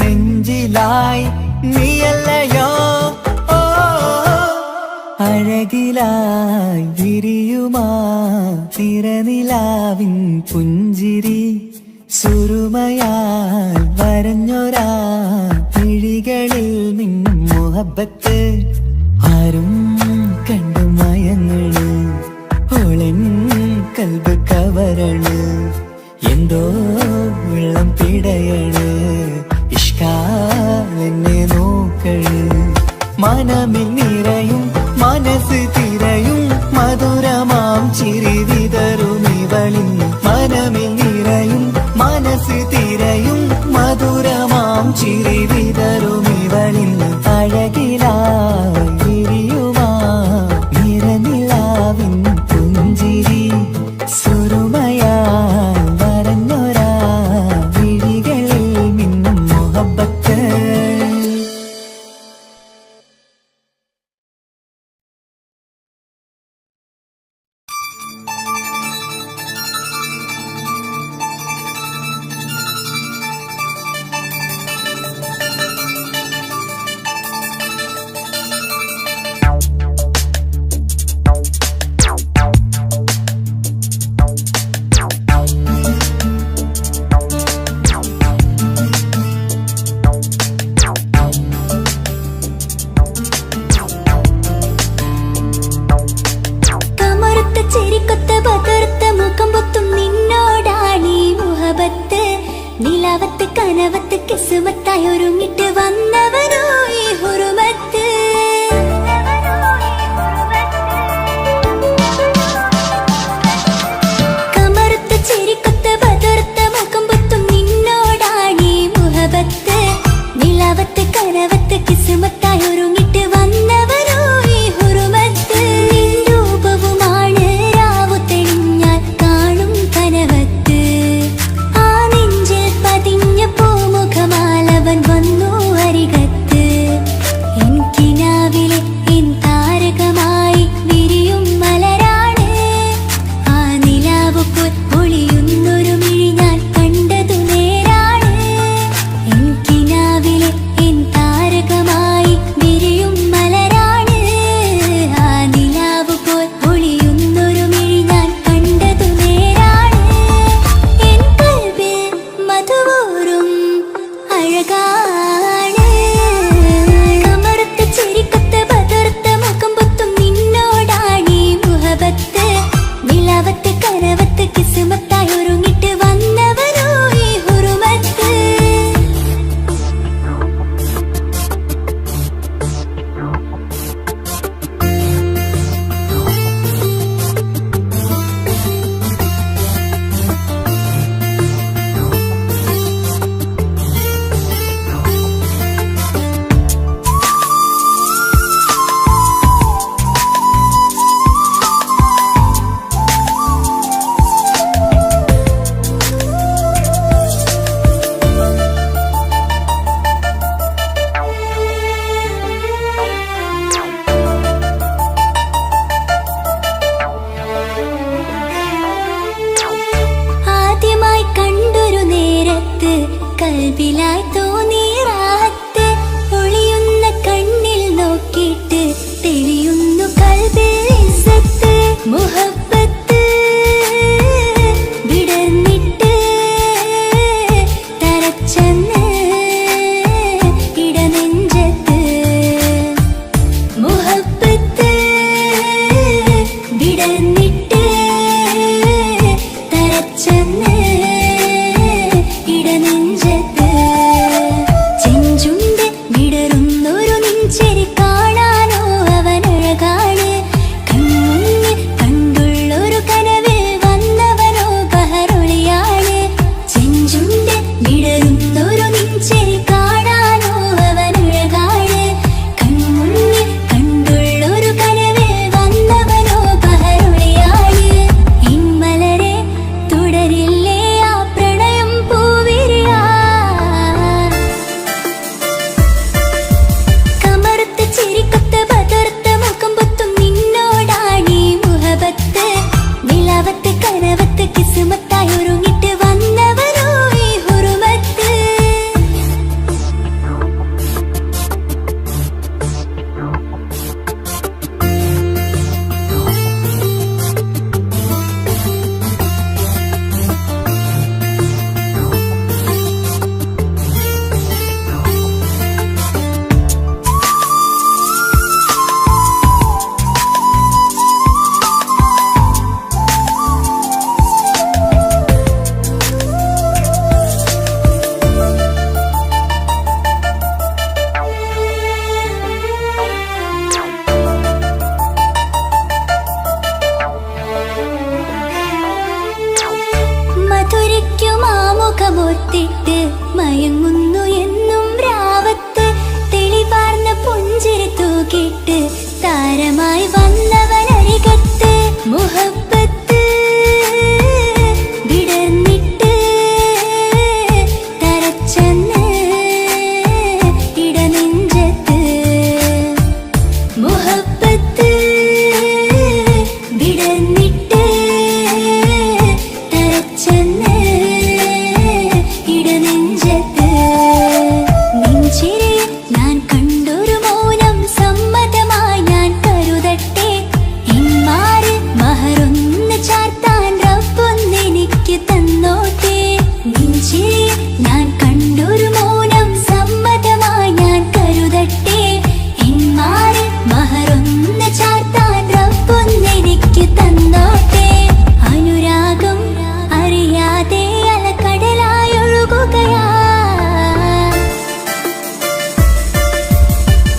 നെഞ്ചിലായി നീയല്ലയോ ഓ അഴകിലായി വിരിയുമാ തിരനിലാവിൻ പുഞ്ചിരി സുറുമയാൽ വരഞ്ഞൊരാ വിഴികളിൽ നിന്നും മുഹബത്ത് ആരും കണ്ടു മയങ്ങള് ഓളൻ കൽബ് കവരണ് എന്തോ വെള്ളം പിടയണ് ഇഷ്കാലെന്നെ നോക്കള് മനമിൽ നിറയും മനസ്സ് തിരയും മധുരമാം ചിരി വിതറും ഇവളിൻ മനമിൽ നിറയും മനസ്സ് തിരയും മധുരമാം ചിരി വിതറും ഇവളിൻ അഴകിലായി വിരിയുമാ നിറനിലാവിൻ പുഞ്ചിരി സുറുമയാൽ വരഞ്ഞൊരാ വിഴികളിൽ മിന്നും മുഹബത്ത് നിലാവത്ത് കനവത്ത് കിസുമത്തായി ഒരുങ്ങിട്ട് വന്നവരോ ഈ ഹുറുമത്ത് കമറുത്ത ചിരിക്കൊത്ത ബദർത്ത മുഖം പൊത്തും നിന്നോടാണീ മുഹബത്ത് നിലാവത്ത് കനവത്ത് കിസുമത്തായി ഒരുങ്ങിട്ട് വന്നവരോ ഈ ഹുറുമത്ത് രൂപവുമാണ് രാവു തെളിഞ്ഞാൽ കാണും കനവത്ത് ആ നെഞ്ചിൽ പതിഞ്ഞ പൂമുഖമാലവൻ വന്നു അരിക ഓർത്തിട്ട് മയങ്ങുന്നു എന്നും രാവത്ത് തെളിവാർന്ന പുഞ്ചിരി തൂക്കിട്ട് താരമായി വന്നവനരികത്ത് മുഹബത്ത് വിടർന്നിട്ട് തരച്ചെന്ന് ഇടനെഞ്ചത്ത് മുഹബത്ത് വിടർന്നിട്ട് തരച്ചെന്ന് ഇടനെഞ്ചത്ത് നെഞ്ചിരിയിൽ ഞാൻ കണ്ടൊരു മൗനം സമ്മതമായി ഞാൻ കരുതട്ടെ എന്മാര് മഹറൊന്ന് ചാർത്താൻ റബ്ബൊന്നെനിക്ക് തന്നോട്ടെ നെഞ്ചിരിയിൽ ഞാൻ കണ്ടൊരു മൗനം സമ്മതമായി ഞാൻ കരുതട്ടെ എന്മാര് മഹറൊന്ന് ചാർത്താൻ റബ്ബൊന്നെനിക്ക് തന്നോട്ടെ അനുരാഗം അറിയാതെ അലക്കടലായി ഒഴുകുകയാ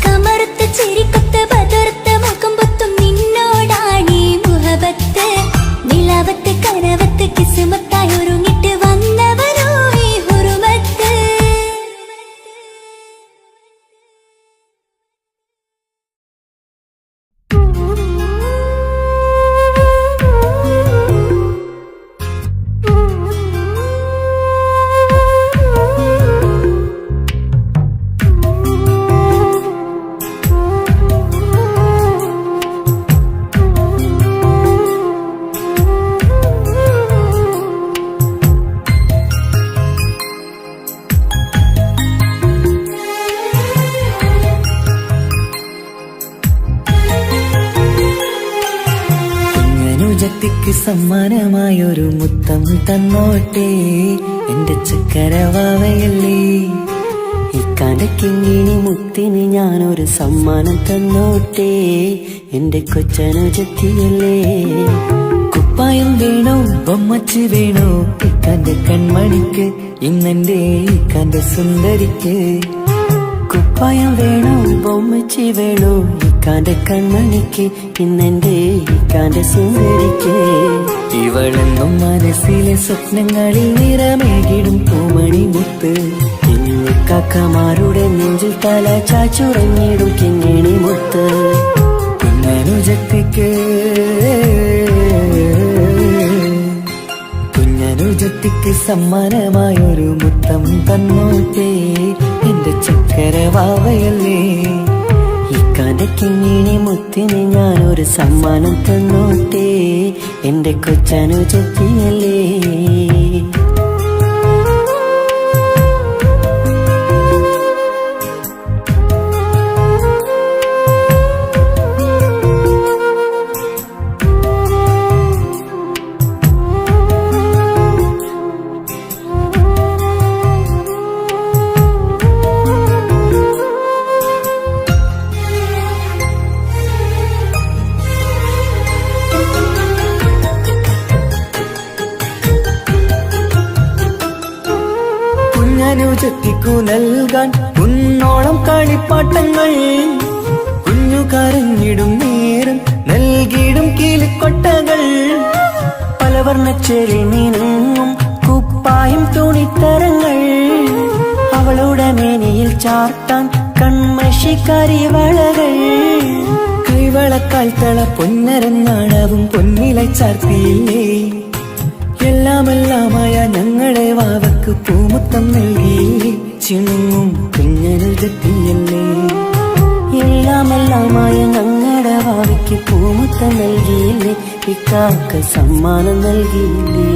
കമറുത്ത ചിരിക്കൊത്ത ബദർത്ത മുഖം പൊത്തും നിന്നോടാണീ മുഹബത്ത് നിലാവത്ത് കനവത്ത് കിസ്മത്തായി ഒരുങ്ങിട്ട് വന്നവനോ ഈ ഹുറുമത്ത് കുഞ്ഞനുജത്തിക്ക് സമ്മാനമായൊരു മുത്തം തന്നോട്ടെ എന്റെ ചക്കരവാവയല്ലേ ഇക്കാന്റെ കിങ്ങിണി മുത്തിന് ഞാനൊരു സമ്മാനം തന്നോട്ടെ എന്റെ കൊച്ചനുജത്തിയല്ലേ കുപ്പായം വേണോ ബൊമ്മച്ച് വേണോ ഇക്കാന്റെ കൺമണിക്ക് ഇന്നെന്റെ ഇക്കാന്റെ സുന്ദരിക്ക് കുപ്പായം വേണോ ബൊമ്മച്ചി വേണോ ഇക്കാന്റെ കൺമണിക്ക് ഇന്നെന്റെ ഇക്കാന്റെ സുന്ദരിക്ക് ഇവളെന്നും മനസ്സിലെ സ്വപ്നങ്ങളിൽ നിറമേകിടും പൂമണി മുത്ത് കാക്കമാരുടെ നെഞ്ചിൽ തല ചാച്ചുറങ്ങിടും കിങ്ങിണി മുത്ത് കുഞ്ഞനുജത്തിക്ക് കുഞ്ഞനുജത്തിക്ക് സമ്മാനമായൊരു മുത്തം തന്നോട്ടെ എന്റെ ചക്കരവാവയല്ലേ ഇക്കാന്റെ കിങ്ങിണി മുത്തിന് ഞാനൊരു സമ്മാനം തന്നോട്ടെ എന്റെ കൊച്ചനുജത്തിയല്ലേ കുഞ്ഞനുജത്തിക്കു നൽകാൻ കുന്നോളം കളിപ്പാട്ടങ്ങൾ കുഞ്ഞു കരഞ്ഞിടും നേരം നൽകിയിടും കീലിക്കൊട്ടകൾ പലവർണ്ണച്ചേരി നീങ്ങും കുപ്പായും തുണിത്തരങ്ങൾ അവളുടെ മേനിയിൽ ചാർത്താൻ കൺമഷിക്കരിവളകൾ കൈവളക്കാൽ തള പൊന്നരങ്ങാണവും പൊന്നില ചാർത്തിയില്ലേ എല്ലാമെല്ലാമായ ഞങ്ങളുടെ വാവക്ക് പൂമുത്തം നൽകിയില്ലേ ചിണുങ്ങും കുഞ്ഞനുജത്തിയല്ലേ എല്ലാമെല്ലാമായ ഞങ്ങളുടെ വാവയ്ക്ക് പൂമുത്തം നൽകിയില്ലേ ഇക്കാക്ക് സമ്മാനം നൽകിയില്ലേ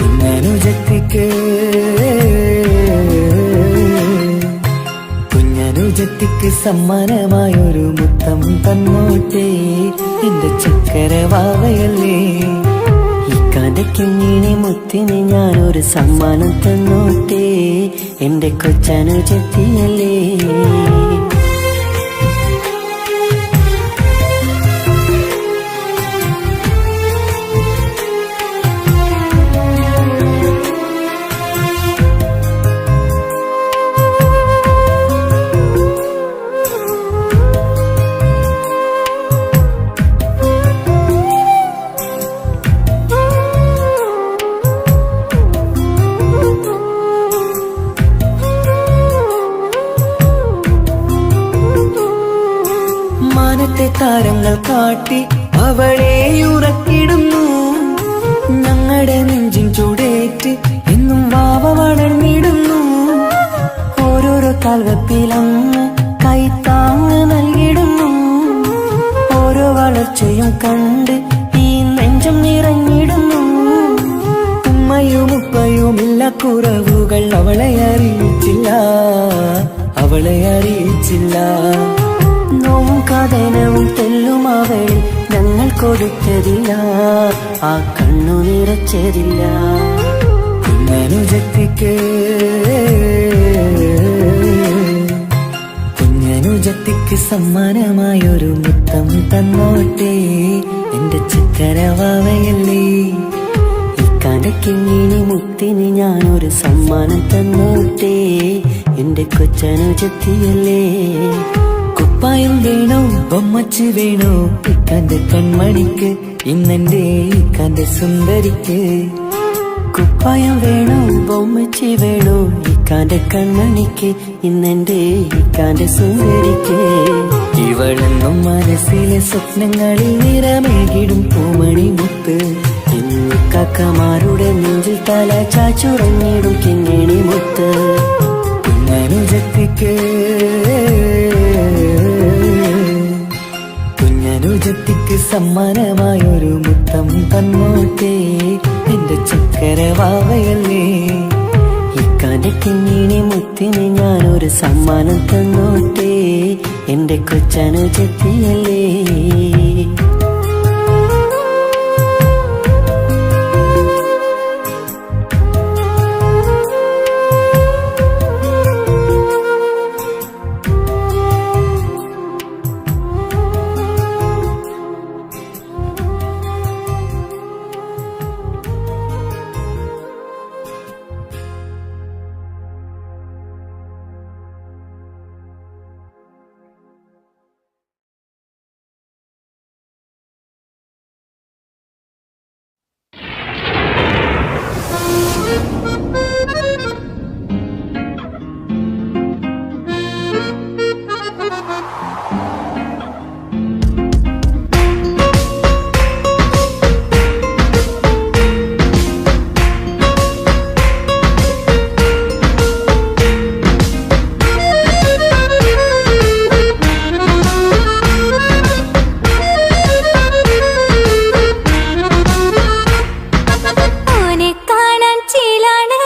കുഞ്ഞനുജത്തിക്ക് കുഞ്ഞനുജത്തിക്ക് സമ്മാനമായൊരു മുത്തം തന്നോട്ടെ എന്റെ ചക്കരവാവയല്ലേ ഇക്കാന്റെ കിങ്ങിണി മുത്തിന് ഞാനൊരു സമ്മാനം തന്നോട്ടെ എന്റെ കൊച്ചനുജത്തിയല്ലേ മാനത്തെ താരങ്ങൾ കാട്ടി അവളെ ഉറക്കിടുന്നു. ഞങ്ങളുടെ നെഞ്ചിൻ ചൂടേറ്റ് എന്നും വാവ വളർന്നിടുന്നു. ഓരോരോ കാൽവെപ്പിലങ്ങ് കൈത്താങ്ങ് നൽകിടുന്നു. ഓരോ വളർച്ചയും കണ്ട് ഈ നെഞ്ചം നിറഞ്ഞിടുന്നു. ഉമ്മയും ഉപ്പയുമില്ല കുറവുകൾ അവളെ അറിയിച്ചില്ല, അവളെ അറിയിച്ചില്ല. നോവും കഥനവും തെല്ലും അവളിൽ ഞങ്ങൾ കൊടുത്തതില്ല, ആ കണ്ണു നിറച്ചതില്ല. കുഞ്ഞനുജത്തിക്ക് കുഞ്ഞനുജത്തിക്ക് സമ്മാനമായൊരു മുത്തം തന്നോട്ടെ എന്റെ ചക്കരവാവയല്ലേ. ഇക്കാന്റെ കിങ്ങിണി മുത്തിന് ഞാനൊരു സമ്മാനം തന്നോട്ടെ എന്റെ കൊച്ചനുജത്തിയല്ലേ. കുപ്പായം വേണോ ബൊമ്മച്ച് വേണോ ഇക്കാന്റെ കൺമണിക്ക്, ഇന്നെന്റെ ഇക്കാന്റെ സുന്ദരിക്ക്. കുപ്പായം വേണോ ബൊമ്മച്ച് വേണോ ഇക്കാന്റെ കൺമണിക്ക്, ഇന്നെന്റെ ഇക്കാന്റെ സുന്ദരിക്ക്. ഇവളെന്നും മനസ്സിലെ സ്വപ്നങ്ങളിൽ നിറമേകിടും പൂമണി മുത്ത്. കാക്കമാരുടെ നെഞ്ചിൽ തല ചാച്ചുറങ്ങിടും കിങ്ങിണി മുത്ത്. കുഞ്ഞനുജത്തിക്ക് കുഞ്ഞനുജത്തിക്ക് സമ്മാനമായൊരു മുത്തം തന്നോട്ടെ എന്റെ ചക്കരവാവയല്ലേ. ഇക്കാന്റെ കിങ്ങിണി മുത്തിന് ഞാനൊരു സമ്മാനം തന്നോട്ടെ എന്റെ കൊച്ചനുജത്തിയല്ലേ. ഓനെ കാണാൻ ചീലാണ്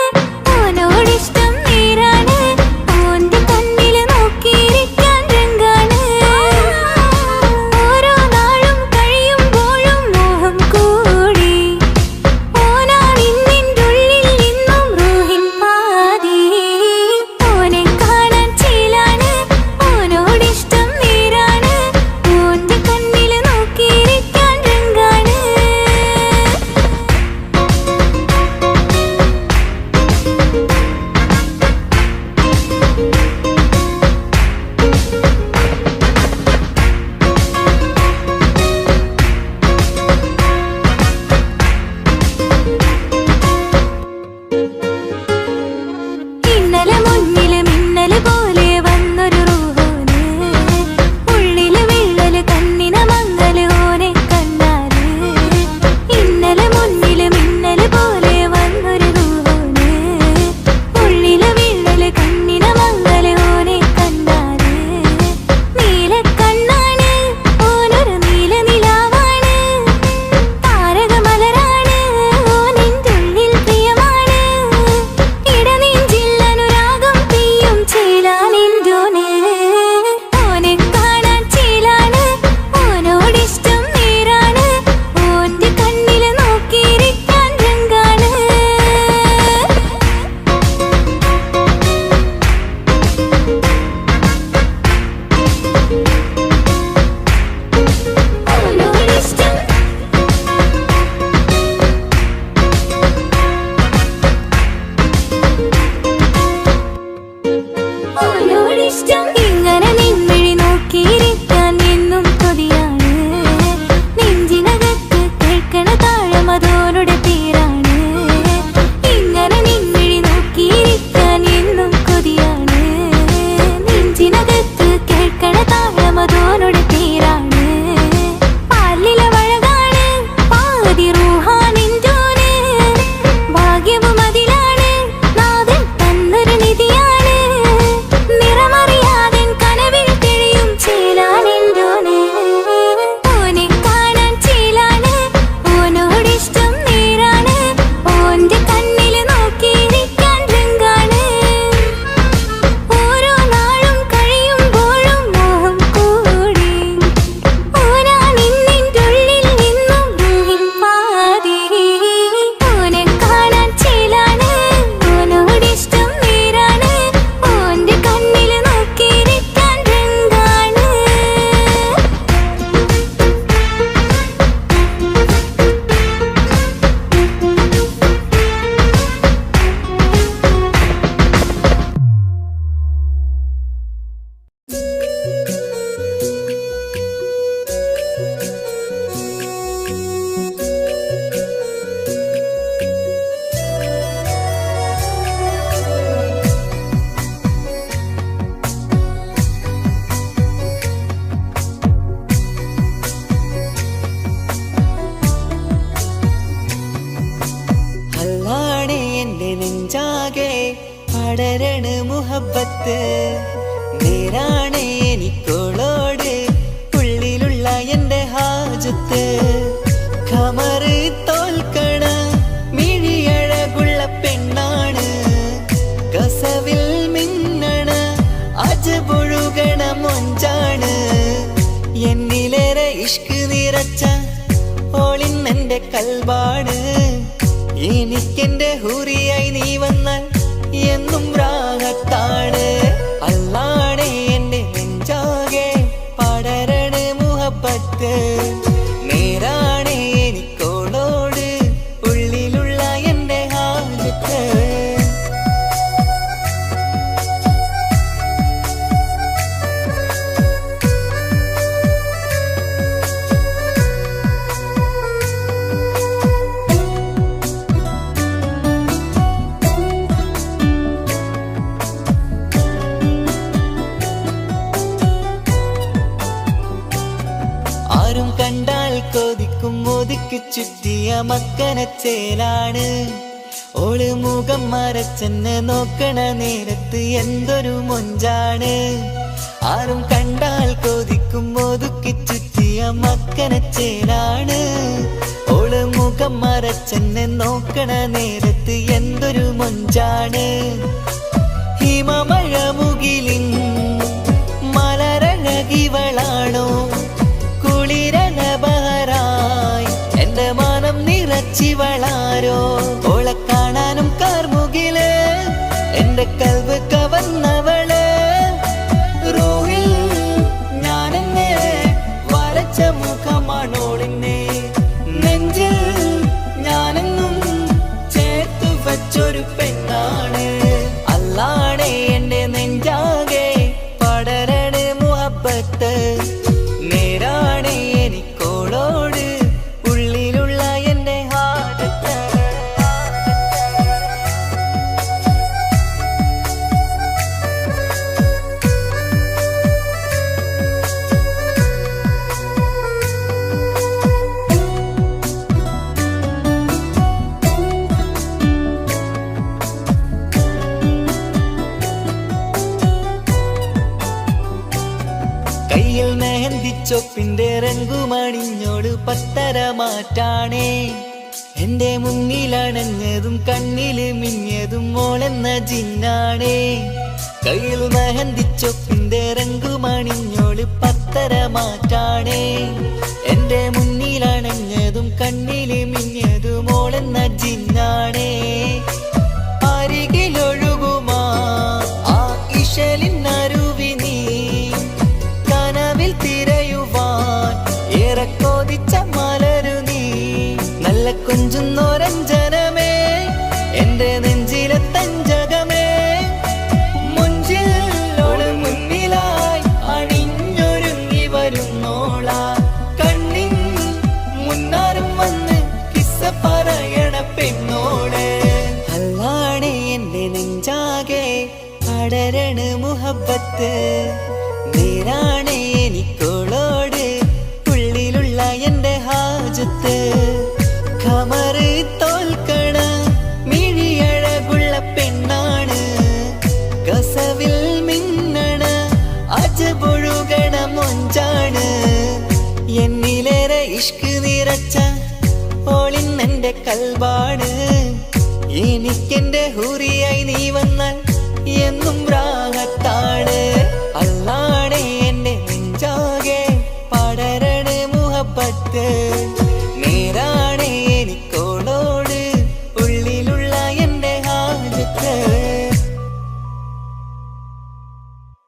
പടരണ മുഹബത്ത് നേരാണ് എനിക്കോളോട് ഉള്ളിലുള്ള എന്റെ ഹാജത്ത് ഖമറ് തോൽക്കണ മിഴിയഴകുള്ള പെണ്ണാണ് കസവിൽ മിന്നണ അജപൊഴുകണ മൊഞ്ചാണ് എന്നിലേറെ ഇഷ്ക് നിറച്ച ഓളിന്നെന്റെ കൽബാണ് എനിക്കെന്റെ ഹൂറിയായി നീ വന്നാൽ എന്നും രാഗത്താണ് അല്ലാണേ എന്റെ നെഞ്ചാകെ പടരണ മുഹബത്ത് നേരാണേ എനിക്കോളോട് ഉള്ളിലുള്ള എന്റെ ഹാജത്ത് ആരും കണ്ടാൽ കൊതിക്കും ഒതുക്കി ചുറ്റിയ മക്കനച്ചേലാണ് ഓള് മുഖം മറച്ചെന്നെ നോക്കണ നേരത്ത് എന്തൊരു മൊഞ്ചാണ് ആരും കണ്ടാൽ കൊതിക്കും ഒതുക്കി ചുറ്റിയ മക്കനച്ചേലാണ് ഓള് മുഖം മറച്ചെന്നെ നോക്കണ നേരത്ത് എന്തൊരു മൊഞ്ചാണ് ഹിമമഴ മുകിലിൻ മലരഴകിവളാണോ കുളിരലബഹരായി എന്റെ മാനം നിറച്ചിവളാരോ ഓളെ കാണാനും കാർമുകില് എന്റെ കൽവ് കവർന്നവള് റോഹിൽ ഞാനെന്നെ വരച്ച മുഖമാണോളിന്നെ നെഞ്ചിൽ ഞാനെന്നും ചേർത്തു വച്ചൊരു പെണ്ണാണ് അല്ലാണേ എന്റെ നെഞ്ചാകെ പടരണ മുഹബത്ത് നേരാണേ എനിക്കോളോട് ഉള്ളിലുള്ള എന്റെ ഹാജത്ത് കയ്യിൽ മെഹന്തിച്ചൊപ്പിന്റെ രംഗുമണിഞ്ഞോട് പത്തര മാറ്റാണേ എന്റെ മുന്നിലണഞ്ഞതും കണ്ണില് മിഞ്ഞതും മോളെന്ന ജിന്നാണേ കയ്യിൽ മെഹന്തിച്ചൊപ്പിന്റെ രംഗുമണിഞ്ഞോട് പത്തര മാറ്റാണേ എന്റെ മുന്നിലണഞ്ഞതും കണ്ണില് മിഞ്ഞതും മോളെന്ന ജിന്നാണേ അരികിലൊഴുകുമാ ആ ഇശലിനരുവി നീ കനവിൽ തിരയുവാൻ ഏറെ കൊതിച്ച മലരു നീ നല്ല കൊഞ്ചുന്നോരഞ്ജനമേ എന്റെ നെഞ്ചിലെ തഞ്ചകമേ മുഞ്ചിൽ ഓള് മുന്നിലായി അണിഞ്ഞൊരുങ്ങി വരുന്നോള കണ്ണിൻ മുന്നാരും വന്ന് കിസ്സ പറയണ പെണ്ണോള് അല്ലാണേ എന്റെ നെഞ്ചാകെ പടരണ മുഹബത്ത് നേരാണേ എനിക്കോളോട് ഉള്ളിലുള്ള എന്റെ ഹാജത്ത് ഖമറ് തോൽക്കണ മിഴിയഴകുള്ള പെണ്ണാണ് കസവിൽ മിന്നണ അജപൊഴുകണ മൊഞ്ചാണ് എന്നിലേറെ ഇഷ്ക് നിറച്ച ഓളിന്നെന്റെ കൽബാണ് എനിക്കെന്റെ ഹൂറിയായി നീ വന്നാൽ എന്നും രാഗത്താണ്